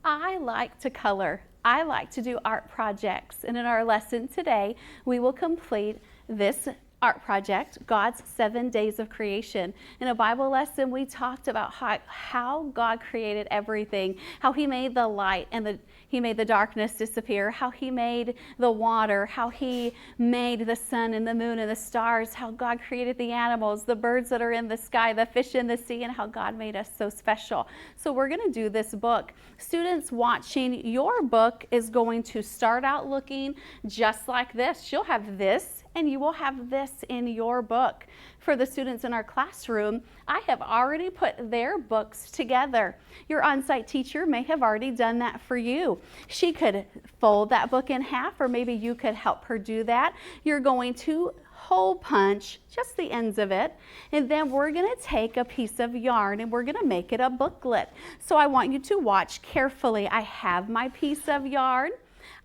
I like to color. I like to do art projects. And in our lesson today, we will complete this art project, God's 7 days of creation. In a Bible lesson, we talked about how God created everything, how he made the light and he made the darkness disappear, how he made the water, how he made the sun and the moon and the stars, how God created the animals, the birds that are in the sky, the fish in the sea, and how God made us so special. So we're going to do this book. Students watching, your book is going to start out looking just like this. You'll have this and you will have this in your book. For the students in our classroom, I have already put their books together. Your on-site teacher may have already done that for you. She could fold that book in half, or maybe you could help her do that. You're going to hole punch just the ends of it, and then we're going to take a piece of yarn and we're going to make it a booklet. So I want you to watch carefully. I have my piece of yarn.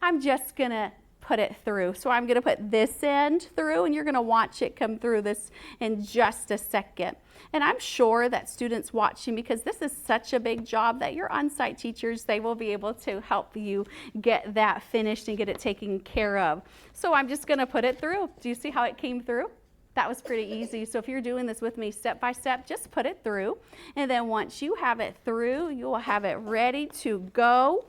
I'm just going to put it through. So I'm going to put this end through, and you're going to watch it come through this in just a second. And I'm sure that students watching, because this is such a big job, that your on-site teachers, they will be able to help you get that finished and get it taken care of. So I'm just going to put it through. Do you see how it came through? That was pretty easy. So if you're doing this with me step by step, just put it through. And then once you have it through, you will have it ready to go.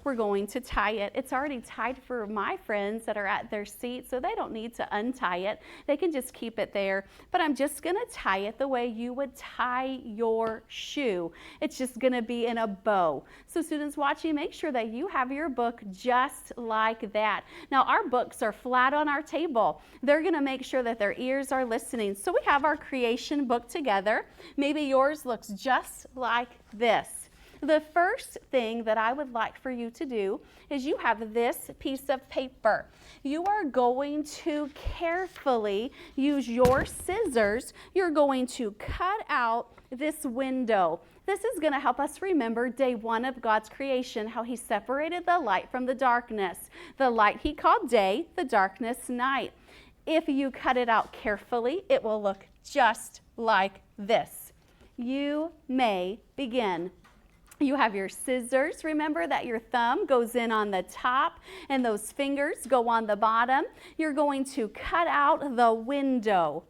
We're going to tie it. It's already tied for my friends that are at their seat, so they don't need to untie it. They can just keep it there. But I'm just going to tie it the way you would tie your shoe. It's just going to be in a bow. So students watching, make sure that you have your book just like that. Now our books are flat on our table. They're going to make sure that their ears are listening. So we have our creation book together. Maybe yours looks just like this. The first thing that I would like for you to do is you have this piece of paper. You are going to carefully use your scissors. You're going to cut out this window. This is going to help us remember day one of God's creation, how he separated the light from the darkness. The light he called day, the darkness night. If you cut it out carefully, it will look just like this. You may begin. You have your scissors. Remember that your thumb goes in on the top and those fingers go on the bottom. You're going to cut out the window.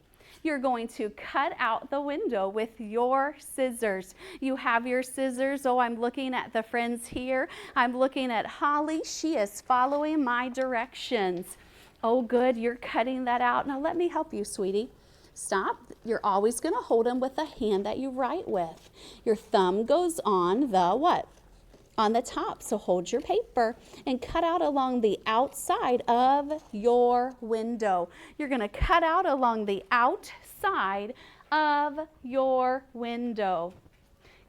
You're going to cut out the window with your scissors. You have your scissors. Oh, I'm looking at the friends here. I'm looking at Holly. She is following my directions. Oh, good. You're cutting that out. Now let me help you, sweetie. Stop. You're always going to hold them with the hand that you write with. Your thumb goes on the what? On the top. So hold your paper and cut out along the outside of your window. You're going to cut out along the outside of your window.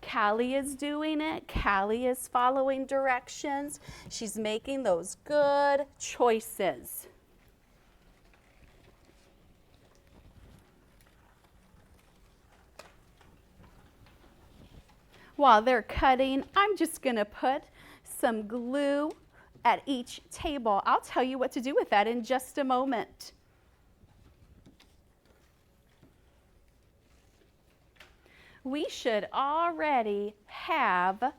Callie is doing it. Callie is following directions. She's making those good choices. While they're cutting, I'm just going to put some glue at each table. I'll tell you what to do with that in just a moment. We should already have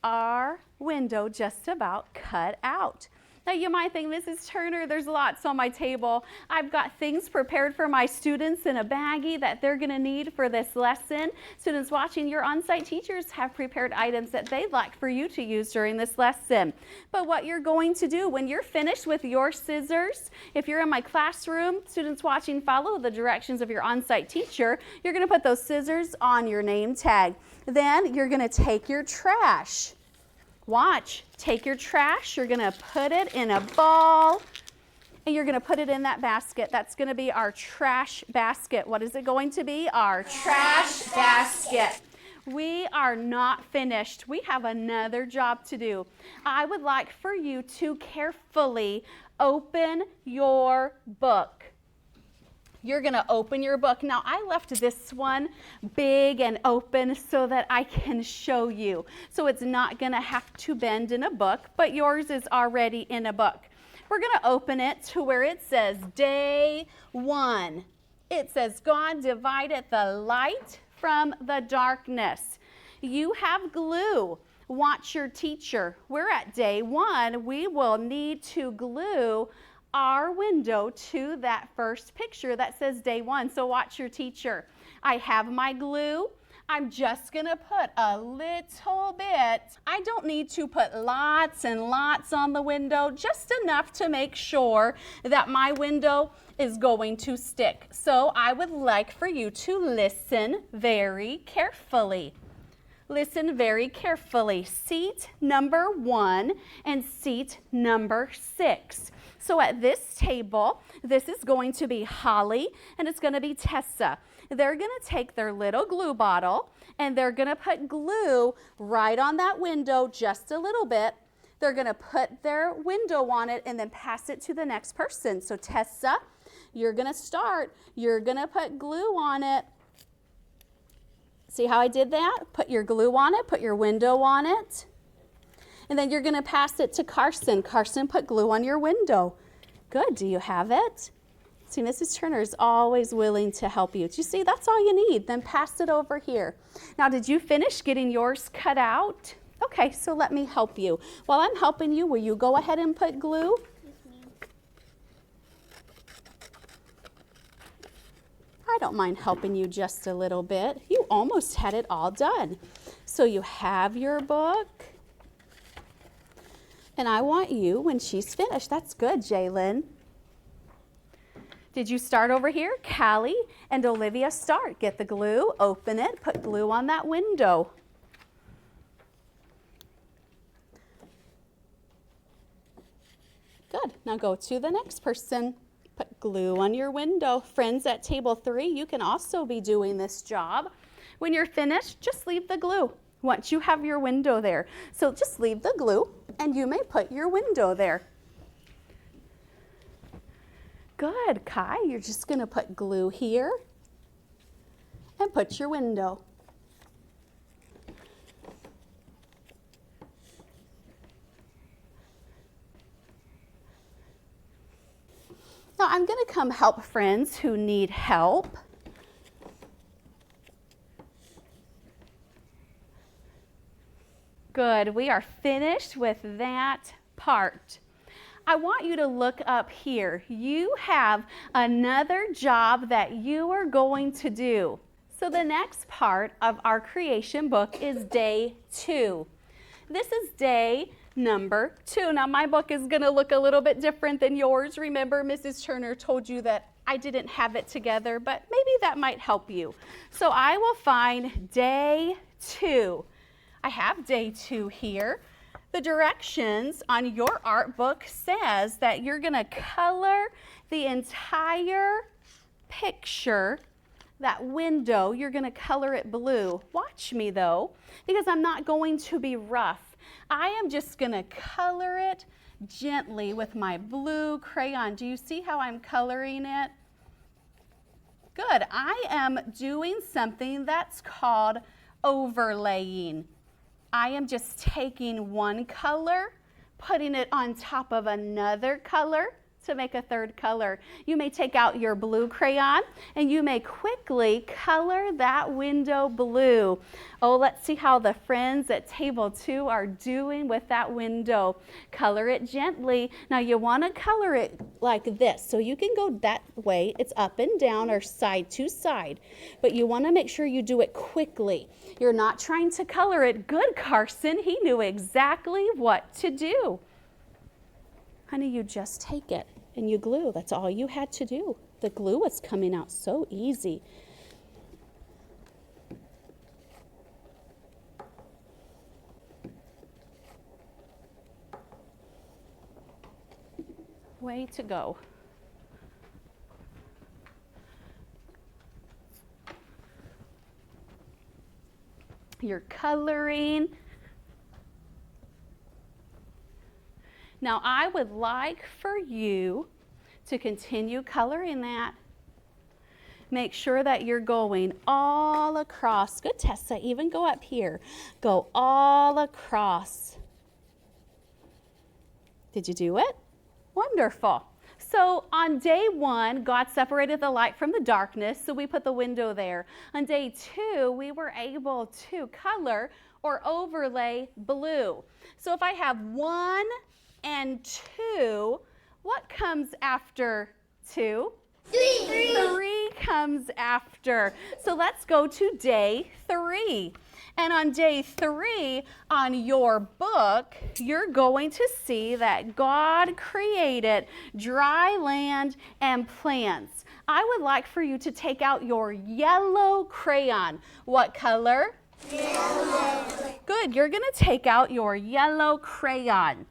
our window just about cut out. Now you might think, Mrs. Turner, there's lots on my table. I've got things prepared for my students in a baggie that they're going to need for this lesson. Students watching, your on-site teachers have prepared items that they'd like for you to use during this lesson. But what you're going to do when you're finished with your scissors, if you're in my classroom, students watching, follow the directions of your on-site teacher. You're going to put those scissors on your name tag. Then you're going to take your trash. Watch, take your trash, you're going to put it in a ball, and you're going to put it in that basket. That's going to be our trash basket. What is it going to be? Our trash basket. We are not finished. We have another job to do. I would like for you to carefully open your book. You're going to open your book. Now, I left this one big and open so that I can show you. So it's not going to have to bend in a book, but yours is already in a book. We're going to open it to where it says day 1. It says, God divided the light from the darkness. You have glue. Watch your teacher. We're at day 1. We will need to glue our window to that first picture that says day 1. So watch your teacher. I have my glue. I'm just gonna put a little bit. I don't need to put lots and lots on the window, just enough to make sure that my window is going to stick. So I would like for you to listen very carefully. Listen very carefully. Seat number 1 and seat number 6. So at this table, this is going to be Holly and it's going to be Tessa. They're going to take their little glue bottle and they're going to put glue right on that window just a little bit. They're going to put their window on it and then pass it to the next person. So Tessa, you're going to start. You're going to put glue on it. See how I did that? Put your glue on it, put your window on it. And then you're going to pass it to Carson. Carson, put glue on your window. Good. Do you have it? See, Mrs. Turner is always willing to help you. Do you see? That's all you need. Then pass it over here. Now, did you finish getting yours cut out? Okay, so let me help you. While I'm helping you, will you go ahead and put glue? I don't mind helping you just a little bit. You almost had it all done. So you have your book. And I want you, when she's finished, that's good, Jalen. Did you start over here? Callie and Olivia start. Get the glue, open it, put glue on that window. Good. Now go to the next person. Put glue on your window. Friends at table 3, you can also be doing this job. When you're finished, just leave the glue once you have your window there. So just leave the glue and you may put your window there. Good, Kai. You're just going to put glue here and put your window. Now I'm going to come help friends who need help. Good, we are finished with that part. I want you to look up here. You have another job that you are going to do. So the next part of our creation book is day 2. This is day number 2. Now my book is going to look a little bit different than yours. Remember, Mrs. Turner told you that I didn't have it together, but maybe that might help you. So I will find day 2. I have day 2 here. The directions on your art book says that you're going to color the entire picture, that window, you're going to color it blue. Watch me though, because I'm not going to be rough. I am just going to color it gently with my blue crayon. Do you see how I'm coloring it? Good. I am doing something that's called overlaying. I am just taking one color, putting it on top of another color to make a third color. You may take out your blue crayon and you may quickly color that window blue. Oh, let's see how the friends at table 2 are doing with that window. Color it gently. Now you want to color it like this. So you can go that way. It's up and down or side to side. But you want to make sure you do it quickly. You're not trying to color it. Good, Carson. He knew exactly what to do. Honey, you just take it and you glue. That's all you had to do. The glue was coming out so easy. Way to go. You're coloring. Now I would like for you to continue coloring that. Make sure that you're going all across. Good, Tessa, even go up here. Go all across. Did you do it? Wonderful. So on day 1, God separated the light from the darkness, so we put the window there. On day 2, we were able to color or overlay blue. So if I have 1 and 2, what comes after 2? 3. 3 comes after. So let's go to day 3. And on day 3, on your book, you're going to see that God created dry land and plants. I would like for you to take out your yellow crayon. What color? Yellow. Good. You're going to take out your yellow crayon.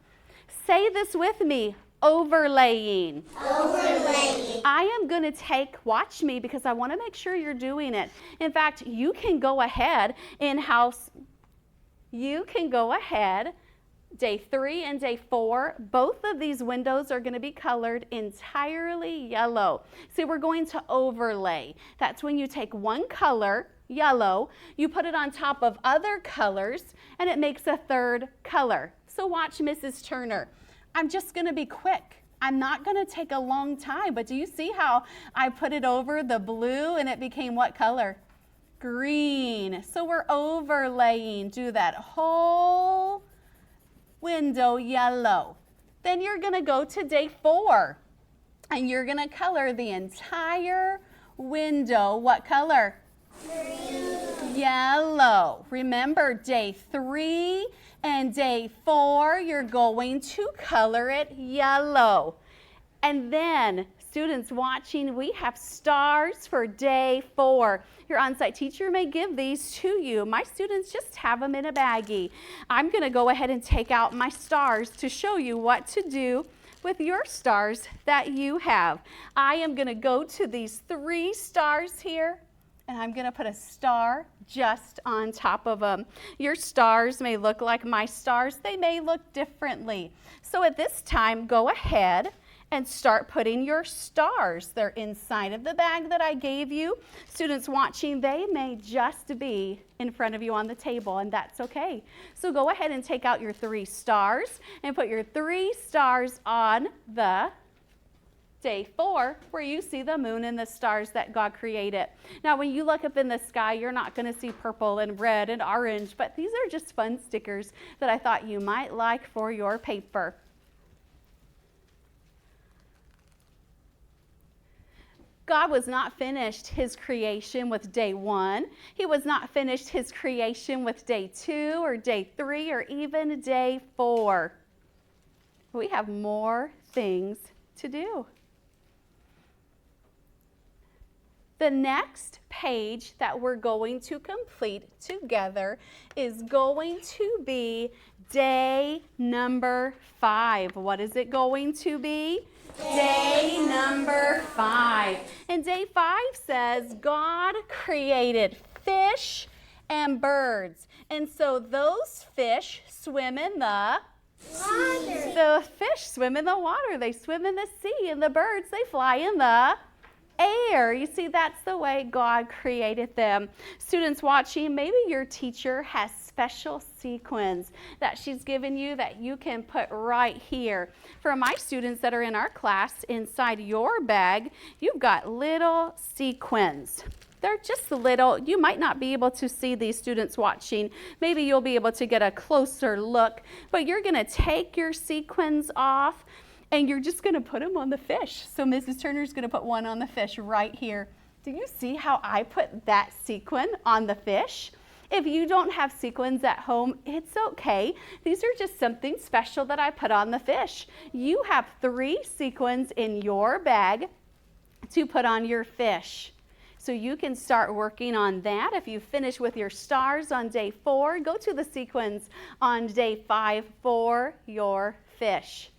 Say this with me. Overlaying. Overlaying. I am going to watch me because I want to make sure you're doing it. In fact, you can go ahead day 3 and day 4, both of these windows are going to be colored entirely yellow. See, we're going to overlay. That's when you take one color, yellow, you put it on top of other colors, and it makes a third color. So watch Mrs. Turner. I'm just going to be quick. I'm not going to take a long time, but do you see how I put it over the blue and it became what color? Green. So we're overlaying. Do that whole window yellow. Then you're going to go to day 4 and you're going to color the entire window. What color? Green. Yellow. Remember, day 3 and day 4, you're going to color it yellow. And then, students watching, we have stars for day 4. Your on-site teacher may give these to you. My students just have them in a baggie. I'm going to go ahead and take out my stars to show you what to do with your stars that you have. I am going to go to these 3 stars here, and I'm going to put a star just on top of them. Your stars may look like my stars. They may look differently. So at this time, go ahead and start putting your stars. They're inside of the bag that I gave you. Students watching, they may just be in front of you on the table, and that's okay. So go ahead and take out your 3 stars and put your 3 stars on the day 4, where you see the moon and the stars that God created. Now, when you look up in the sky, you're not going to see purple and red and orange, but these are just fun stickers that I thought you might like for your paper. God was not finished his creation with day 1. He was not finished his creation with day 2 or day 3 or even day 4. We have more things to do. The next page that we're going to complete together is going to be day number 5. What is it going to be? Day number 5. And day 5 says God created fish and birds. And so those fish swim in the water. The fish swim in the water. They swim in the sea. And the birds, they fly in the air. You see, that's the way God created them. Students watching, maybe your teacher has special sequins that she's given you that you can put right here. For my students that are in our class, inside your bag, you've got little sequins. They're just little. You might not be able to see these, students watching. Maybe you'll be able to get a closer look, but you're going to take your sequins off and you're just going to put them on the fish. So Mrs. Turner's going to put one on the fish right here. Do you see how I put that sequin on the fish? If you don't have sequins at home, it's okay. These are just something special that I put on the fish. You have 3 sequins in your bag to put on your fish. So you can start working on that. If you finish with your stars on day 4, go to the sequins on day 5 for your fish.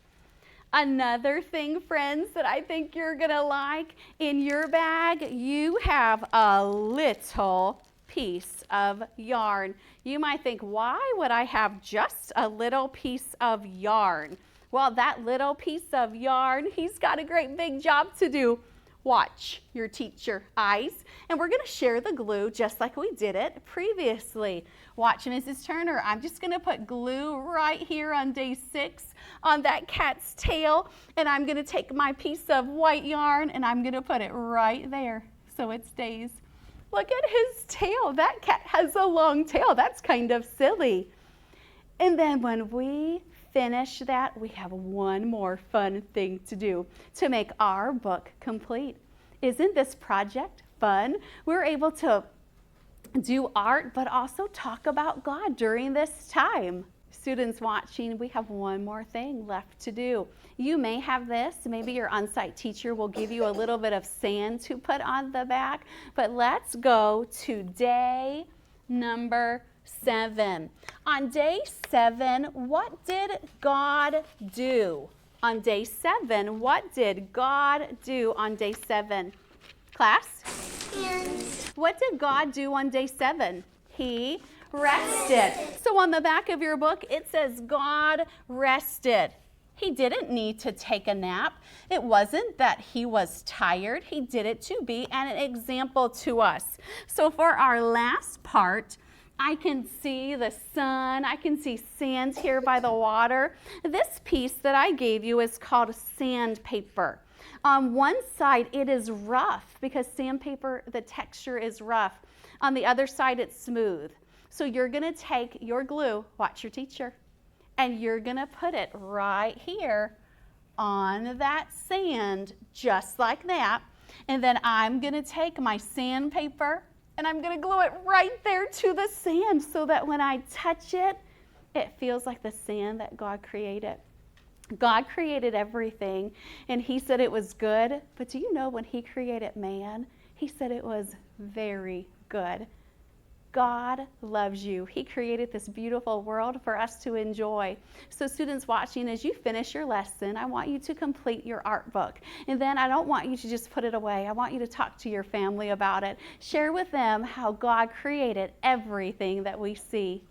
Another thing, friends, that I think you're going to like, in your bag, you have a little piece of yarn. You might think, why would I have just a little piece of yarn? Well, that little piece of yarn, he's got a great big job to do. watch your teacher eyes, and we're going to share the glue just like we did it previously. Watch Mrs. Turner. I'm just going to put glue right here on day 6 on that cat's tail, and I'm going to take my piece of white yarn and I'm going to put it right there so it stays. Look at his tail. That cat has a long tail. That's kind of silly. And then when we finish that, we have one more fun thing to do to make our book complete. Isn't this project fun? We're able to do art, but also talk about God during this time. Students watching, we have one more thing left to do. You may have this, maybe your on-site teacher will give you a little bit of sand to put on the back, but let's go to day number 7. On day 7, what did God do? On day 7, what did God do on day 7? Class? Yes. What did God do on day 7? He rested. So on the back of your book, it says God rested. He didn't need to take a nap. It wasn't that he was tired. He did it to be an example to us. So for our last part, I can see the sun. I can see sand here by the water. This piece that I gave you is called sandpaper. On one side, it is rough because sandpaper, the texture is rough. On the other side, it's smooth. So you're going to take your glue, watch your teacher, and you're going to put it right here on that sand, just like that. And then I'm going to take my sandpaper and I'm going to glue it right there to the sand so that when I touch it, it feels like the sand that God created. God created everything, and he said it was good. But do you know when he created man, he said it was very good. God loves you. He created this beautiful world for us to enjoy. So students watching, as you finish your lesson, I want you to complete your art book. And then I don't want you to just put it away. I want you to talk to your family about it. Share with them how God created everything that we see.